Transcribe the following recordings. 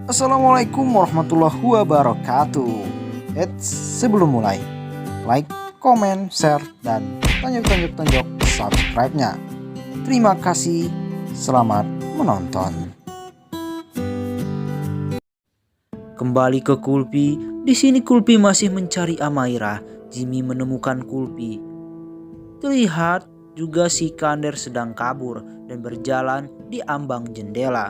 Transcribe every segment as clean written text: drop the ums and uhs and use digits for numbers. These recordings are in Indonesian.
Assalamualaikum warahmatullahi wabarakatuh. Sebelum mulai, like, comment, share, dan tonjok subscribe-nya. Terima kasih, selamat menonton. Kembali ke Kulpi. Di sini Kulpi masih mencari Amaira. Jimmy menemukan Kulpi. Terlihat juga Sikander sedang kabur dan berjalan di ambang jendela.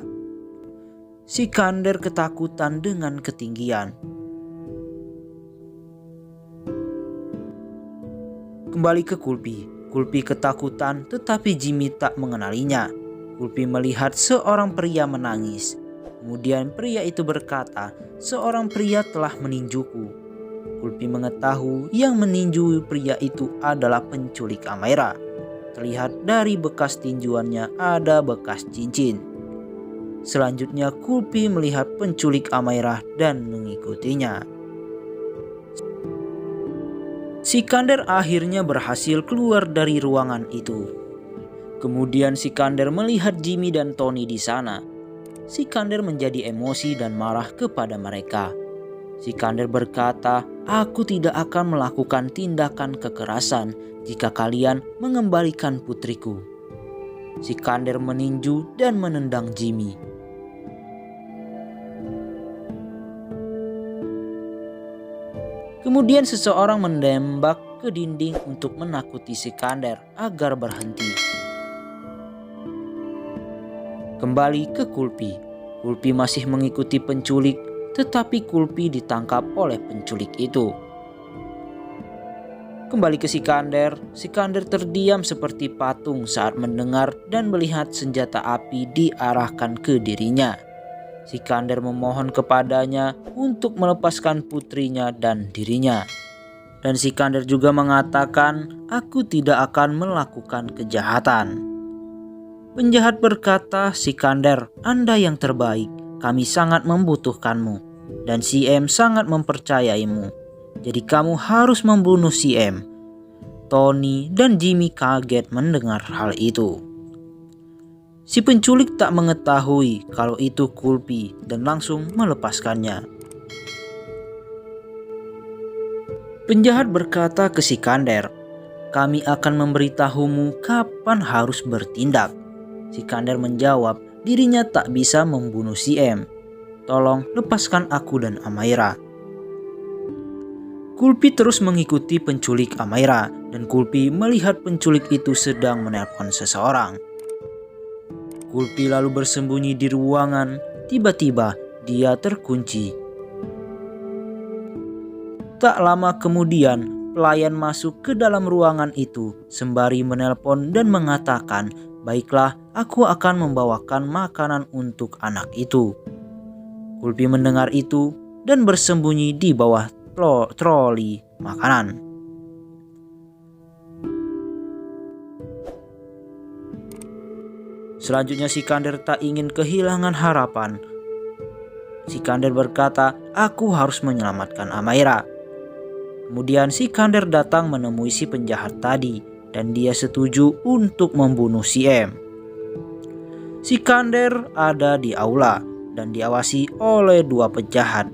Sikander ketakutan dengan ketinggian. Kembali ke Kulpi. Kulpi ketakutan tetapi Jimmy tak mengenalinya. Kulpi melihat seorang pria menangis. Kemudian pria itu berkata, "Seorang pria telah meninjuku." Kulpi mengetahui yang meninju pria itu adalah penculik Amaira. Terlihat dari bekas tinjuannya ada bekas cincin. Selanjutnya Kulpi melihat penculik Amaira dan mengikutinya. Sikander akhirnya berhasil keluar dari ruangan itu. Kemudian Sikander melihat Jimmy dan Tony di sana. Sikander menjadi emosi dan marah kepada mereka. Sikander berkata, "Aku tidak akan melakukan tindakan kekerasan jika kalian mengembalikan putriku." Sikander meninju dan menendang Jimmy. Kemudian seseorang menembak ke dinding untuk menakuti Sikander agar berhenti. Kembali ke Kulpi. Kulpi masih mengikuti penculik, tetapi Kulpi ditangkap oleh penculik itu. Kembali ke Sikander. Sikander terdiam seperti patung saat mendengar dan melihat senjata api diarahkan ke dirinya. Sikander memohon kepadanya untuk melepaskan putrinya dan dirinya. Dan Sikander juga mengatakan, "Aku tidak akan melakukan kejahatan." Penjahat berkata, "Sikander, Anda yang terbaik. Kami sangat membutuhkanmu. Dan CM sangat mempercayaimu. Jadi kamu harus membunuh CM." Tony dan Jimmy kaget mendengar hal itu. Si penculik tak mengetahui kalau itu Kulpi dan langsung melepaskannya. Penjahat berkata ke Sikander, "Kami akan memberitahumu kapan harus bertindak." Sikander menjawab, dirinya tak bisa membunuh CM. "Tolong lepaskan aku dan Amaira." Kulpi terus mengikuti penculik Amaira dan Kulpi melihat penculik itu sedang menelpon seseorang. Kulpi lalu bersembunyi di ruangan. Tiba-tiba dia terkunci. Tak lama kemudian pelayan masuk ke dalam ruangan itu sembari menelpon dan mengatakan, "Baiklah, aku akan membawakan makanan untuk anak itu." Kulpi mendengar itu dan bersembunyi di bawah troli makanan. Selanjutnya Sikander tak ingin kehilangan harapan. Sikander berkata, "Aku harus menyelamatkan Amaira." Kemudian Sikander datang menemui si penjahat tadi dan dia setuju untuk membunuh CM. Sikander ada di aula dan diawasi oleh dua penjahat.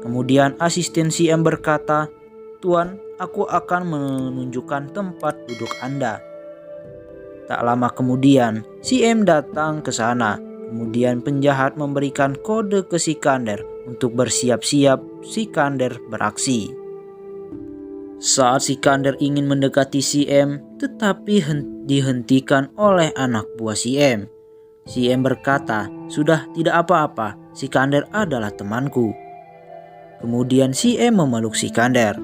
Kemudian asisten CM berkata, "Tuan, aku akan menunjukkan tempat duduk Anda." Tak lama kemudian CM datang ke sana. Kemudian penjahat memberikan kode ke Sikander untuk bersiap-siap. Sikander beraksi. Saat Sikander ingin mendekati CM, tetapi dihentikan oleh anak buah CM. CM berkata, "Sudah, tidak apa-apa, Sikander adalah temanku." Kemudian CM memeluk Sikander.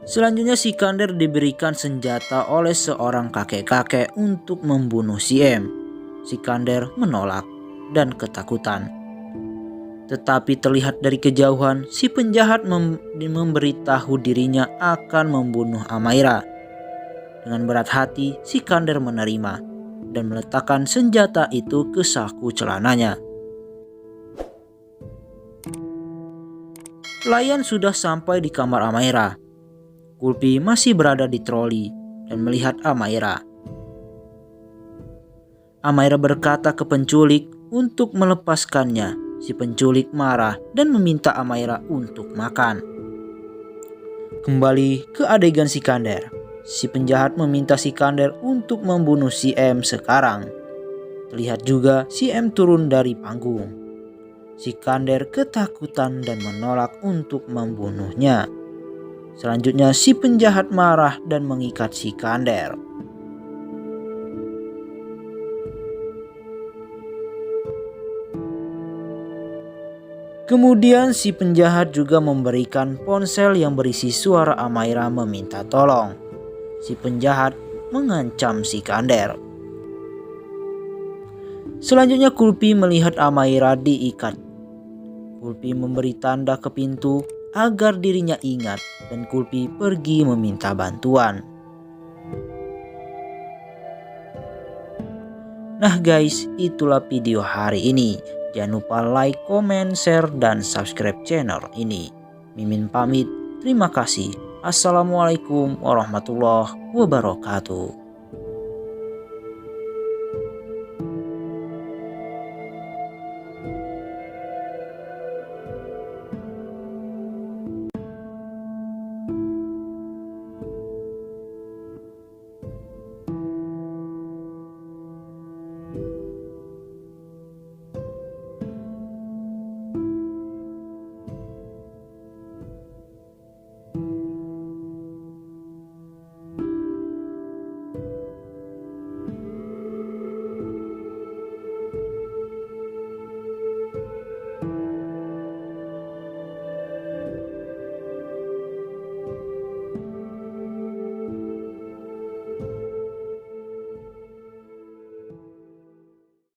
Selanjutnya Sikander diberikan senjata oleh seorang kakek-kakek untuk membunuh CM. Sikander menolak dan ketakutan. Tetapi terlihat dari kejauhan si penjahat memberitahu dirinya akan membunuh Amaira. Dengan berat hati Sikander menerima dan meletakkan senjata itu ke saku celananya. Pelayan sudah sampai di kamar Amaira. Kulpi masih berada di troli dan melihat Amaira. Amaira berkata ke penculik untuk melepaskannya. Si penculik marah dan meminta Amaira untuk makan. Kembali ke adegan Sikander. Si penjahat meminta Sikander untuk membunuh si M sekarang. Terlihat juga si M turun dari panggung. Sikander ketakutan dan menolak untuk membunuhnya. Selanjutnya si penjahat marah dan mengikat Sikander. Kemudian si penjahat juga memberikan ponsel yang berisi suara Amaira meminta tolong. Si penjahat mengancam Sikander. Selanjutnya Kulpi melihat Amaira diikat. Kulpi memberi tanda ke pintu agar dirinya ingat dan Kulpi pergi meminta bantuan. Nah guys, itulah video hari ini. Jangan lupa like, comment, share, dan subscribe channel ini. Mimin pamit, terima kasih. Assalamualaikum warahmatullahi wabarakatuh.